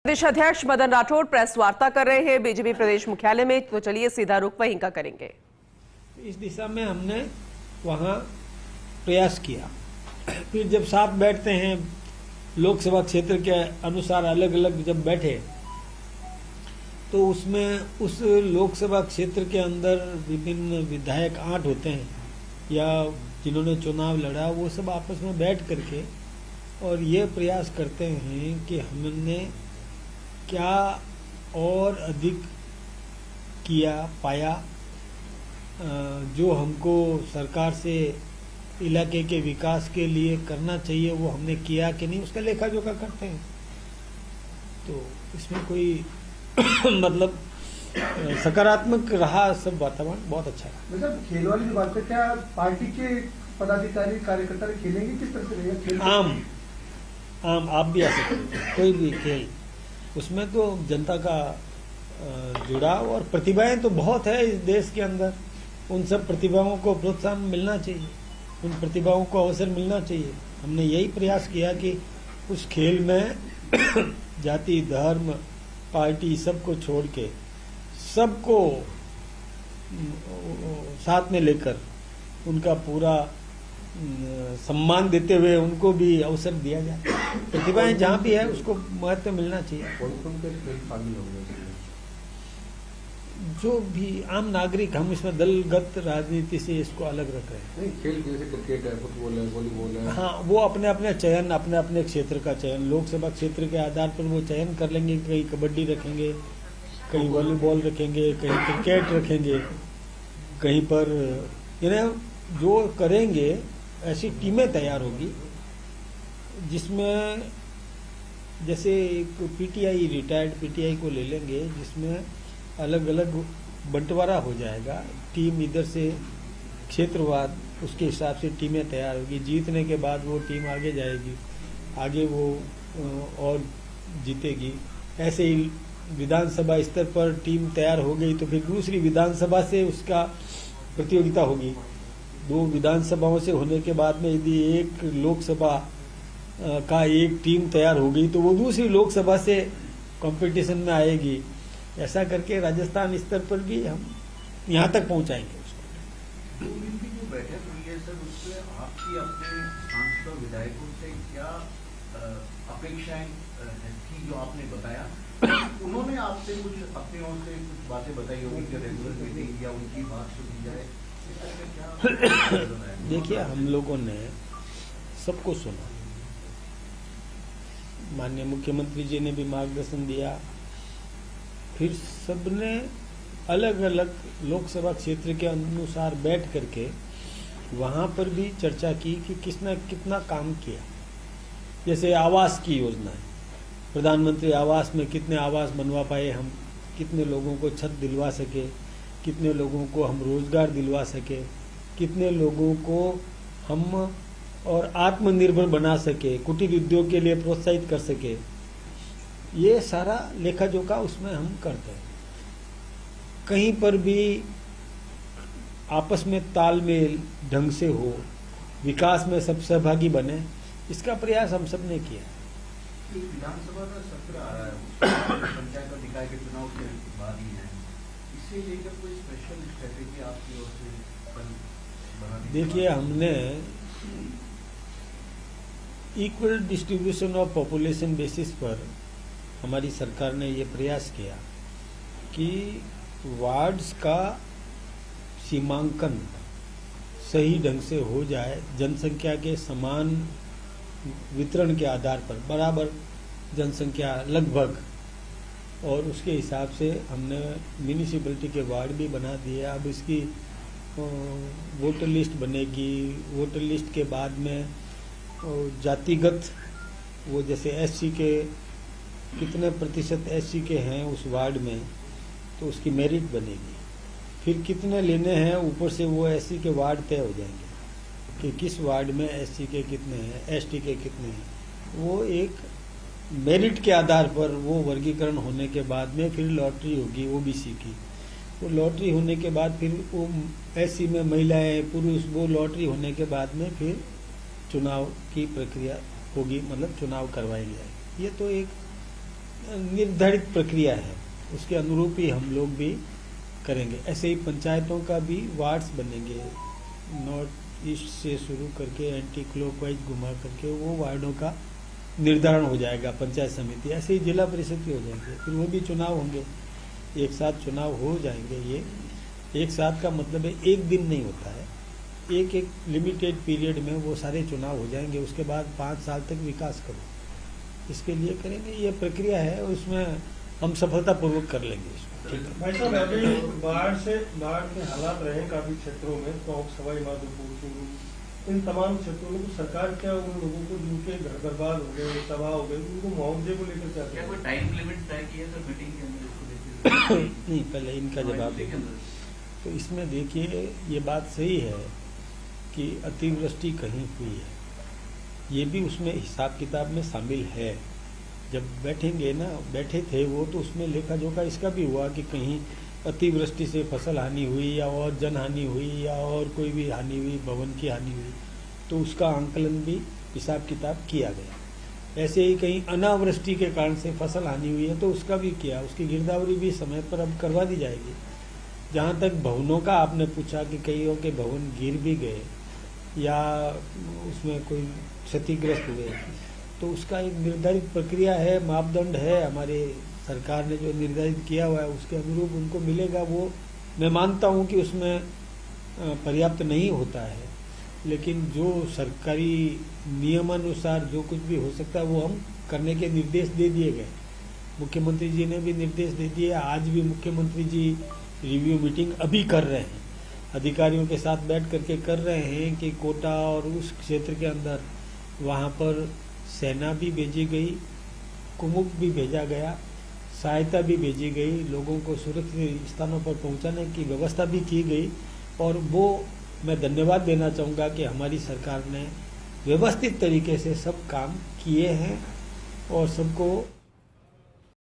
प्रदेश अध्यक्ष मदन राठौड़ प्रेस वार्ता कर रहे हैं बीजेपी प्रदेश मुख्यालय में, तो चलिए सीधा रुख वहीं का करेंगे। इस दिशा में हमने वहां प्रयास किया। फिर जब साथ बैठते हैं लोकसभा क्षेत्र के अनुसार अलग अलग जब बैठे तो उसमें उस लोकसभा क्षेत्र के अंदर विभिन्न विधायक 8 होते हैं या जिन्होंने चुनाव लड़ा, वो सब आपस में बैठ करके और ये प्रयास करते हैं कि हमने क्या और अधिक किया पाया, जो हमको सरकार से इलाके के विकास के लिए करना चाहिए वो हमने किया कि नहीं, उसका लेखा जोखा करते हैं। तो इसमें कोई मतलब सकारात्मक रहा, सब वातावरण बहुत अच्छा रहा। मतलब खेल वाली जो बात है, क्या पार्टी के पदाधिकारी कार्यकर्ता खेलेंगे, किस तरह से रहेगा? आम आप भी आ सकते हैं, कोई भी खेल, उसमें तो जनता का जुड़ाव और प्रतिभाएं तो बहुत है इस देश के अंदर। उन सब प्रतिभाओं को प्रोत्साहन मिलना चाहिए, उन प्रतिभाओं को अवसर मिलना चाहिए। हमने यही प्रयास किया कि उस खेल में जाति, धर्म, पार्टी सबको छोड़ के सबको साथ में लेकर उनका पूरा सम्मान देते हुए उनको भी अवसर दिया जाए। प्रतिभाएं जहाँ भी है उसको महत्व मिलना चाहिए। जो भी आम नागरिक, हम इसमें दलगत राजनीति से इसको अलग रख रहे हैं। खेल जैसे क्रिकेट है, फुटबॉल है, वॉलीबॉल है, हाँ, वो अपने अपने चयन, अपने अपने क्षेत्र का चयन, लोकसभा क्षेत्र के आधार पर वो चयन कर लेंगे। कहीं कबड्डी रखेंगे, कहीं वॉलीबॉल रखेंगे, कहीं क्रिकेट रखेंगे, कहीं पर यानी जो करेंगे ऐसी टीमें तैयार होगी जिसमें जैसे एक पीटीआई, रिटायर्ड पीटीआई को ले लेंगे जिसमें अलग अलग बंटवारा हो जाएगा। टीम इधर से क्षेत्रवाद, उसके हिसाब से टीमें तैयार होगी। जीतने के बाद वो टीम आगे जाएगी, आगे वो और जीतेगी। ऐसे ही विधानसभा स्तर पर टीम तैयार हो गई तो फिर दूसरी विधानसभा से उसका प्रतियोगिता होगी। 2 विधानसभाओं से होने के बाद में यदि एक लोकसभा का एक टीम तैयार हो गई तो वो दूसरी लोकसभा से कंपटीशन में आएगी। ऐसा करके राजस्थान स्तर पर भी हम यहाँ तक पहुँचाएंगे उसको। 2 दिन की जो बैठक हुई है सर, उसमें आपकी अपने सांसद विधायकों से क्या अपेक्षाएं थी जो आपने बताया? उन्होंने आपसे कुछ अपनी ओर से कुछ बातें बताई होगी कि रेगुलर मीटिंग या उनकी बात सुनी जाए, क्या? देखिए, हम लोगों ने सबको सुना। माननीय मुख्यमंत्री जी ने भी मार्गदर्शन दिया। फिर सबने अलग अलग लोकसभा क्षेत्र के अनुसार बैठ करके वहां पर भी चर्चा की कि किसने कितना काम किया। जैसे आवास की योजना है, प्रधानमंत्री आवास में कितने आवास बनवा पाए हम, कितने लोगों को छत दिलवा सके, कितने लोगों को हम रोजगार दिलवा सके, कितने लोगों को हम और आत्मनिर्भर बना सके, कुटीर उद्योग के लिए प्रोत्साहित कर सके। ये सारा लेखा जोखा उसमें हम करते हैं। कहीं पर भी आपस में तालमेल ढंग से हो, विकास में सब सहभागी बने, इसका प्रयास हम सब ने किया। विधानसभा का सत्र आ रहा है, पंचायत और निकाय के चुनाव के बाद ही है, इसे लेकर कोई स्पेशल स्ट्रेटेजी आपकी ओर से बनानी? देखिए, हमने equal distribution of population basis पर हमारी सरकार ने ये प्रयास किया कि वार्ड्स का सीमांकन सही ढंग से हो जाए, जनसंख्या के समान वितरण के आधार पर, बराबर जनसंख्या लगभग, और उसके हिसाब से हमने म्यूनिसिपैलिटी के वार्ड भी बना दिए। अब इसकी वोटर लिस्ट बनेगी। वोटर लिस्ट के बाद में जातिगत, वो जैसे एससी के कितने प्रतिशत एससी के हैं उस वार्ड में, तो उसकी मेरिट बनेगी। फिर कितने लेने हैं ऊपर से वो एससी के वार्ड तय हो जाएंगे कि किस वार्ड में एससी के कितने हैं, एसटी के कितने हैं। वो एक मेरिट के आधार पर वो वर्गीकरण होने के बाद में फिर लॉटरी होगी ओबीसी की। तो लॉटरी होने के बाद फिर वो एससी में महिलाएं, पुरुष, वो लॉटरी होने के बाद में फिर चुनाव की प्रक्रिया होगी, मतलब चुनाव करवाए जाएंगे। ये तो एक निर्धारित प्रक्रिया है, उसके अनुरूप ही हम लोग भी करेंगे। ऐसे ही पंचायतों का भी वार्ड्स बनेंगे, नॉर्थ ईस्ट से शुरू करके एंटी क्लॉकवाइज घुमा करके वो वार्डों का निर्धारण हो जाएगा पंचायत समिति। ऐसे ही जिला परिषद के हो जाएंगे, फिर वो भी चुनाव होंगे, एक साथ चुनाव हो जाएंगे। ये एक साथ का मतलब है एक दिन नहीं होता है, एक एक लिमिटेड पीरियड में वो सारे चुनाव हो जाएंगे। उसके बाद 5 साल तक विकास करो, इसके लिए करेंगे। ये प्रक्रिया है, उसमें हम सफलतापूर्वक कर लेंगे इसको। ठीक है भाई साहब, अभी बाढ़ के हालात रहे काफी क्षेत्रों में, टोंक, सवाई माधोपुर, चूरू, इन तमाम क्षेत्रों में तो सरकार क्या उन लोगों को जिनके घर बर्बाद हो गए, तबाह हो गए, उनको मुआवजे को लेकर क्या क्या कोई टाइम लिमिट तय किया सर मीटिंग के अंदर इसको लेकर? नहीं, पहले इनका जवाब के अंदर तो इसमें देखिए, ये बात सही है कि अतिवृष्टि कहीं हुई है, ये भी उसमें हिसाब किताब में शामिल है। जब बैठेंगे ना, बैठे थे वो, तो उसमें लेखा जोखा इसका भी हुआ कि कहीं अतिवृष्टि से फसल हानि हुई या और जन हानि हुई या और कोई भी हानि हुई, भवन की हानि हुई, तो उसका आंकलन भी हिसाब किताब किया गया। ऐसे ही कहीं अनावृष्टि के कारण से फसल हानि हुई है तो उसका भी किया, उसकी गिरदावरी भी समय पर अब करवा दी जाएगी। जहाँ तक भवनों का आपने पूछा कि कईयों के भवन गिर भी गए या उसमें कोई क्षतिग्रस्त हुए, तो उसका एक निर्धारित प्रक्रिया है, मापदंड है, हमारे सरकार ने जो निर्धारित किया हुआ है उसके अनुरूप उनको मिलेगा। वो मैं मानता हूँ कि उसमें पर्याप्त नहीं होता है, लेकिन जो सरकारी नियमानुसार जो कुछ भी हो सकता है वो हम करने के निर्देश दे दिए गए। मुख्यमंत्री जी ने भी निर्देश दे दिए। आज भी मुख्यमंत्री जी रिव्यू मीटिंग अभी कर रहे हैं, अधिकारियों के साथ बैठ करके कर रहे हैं कि कोटा और उस क्षेत्र के अंदर वहाँ पर सेना भी भेजी गई, कुमुक भी भेजा गया, सहायता भी भेजी गई, लोगों को सुरक्षित स्थानों पर पहुंचाने की व्यवस्था भी की गई। और वो मैं धन्यवाद देना चाहूँगा कि हमारी सरकार ने व्यवस्थित तरीके से सब काम किए हैं और सबको